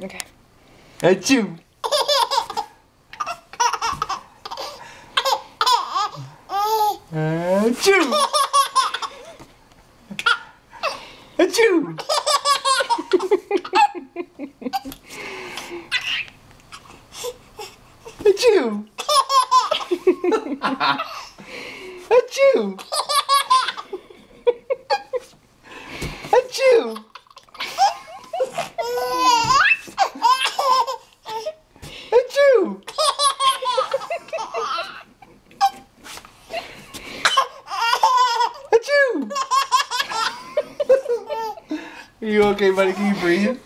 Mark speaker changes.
Speaker 1: Okay.
Speaker 2: Achoo! Achoo! Achoo! Achoo! Achoo! Achoo! Achoo! Achoo! Are you okay, buddy? Can you breathe?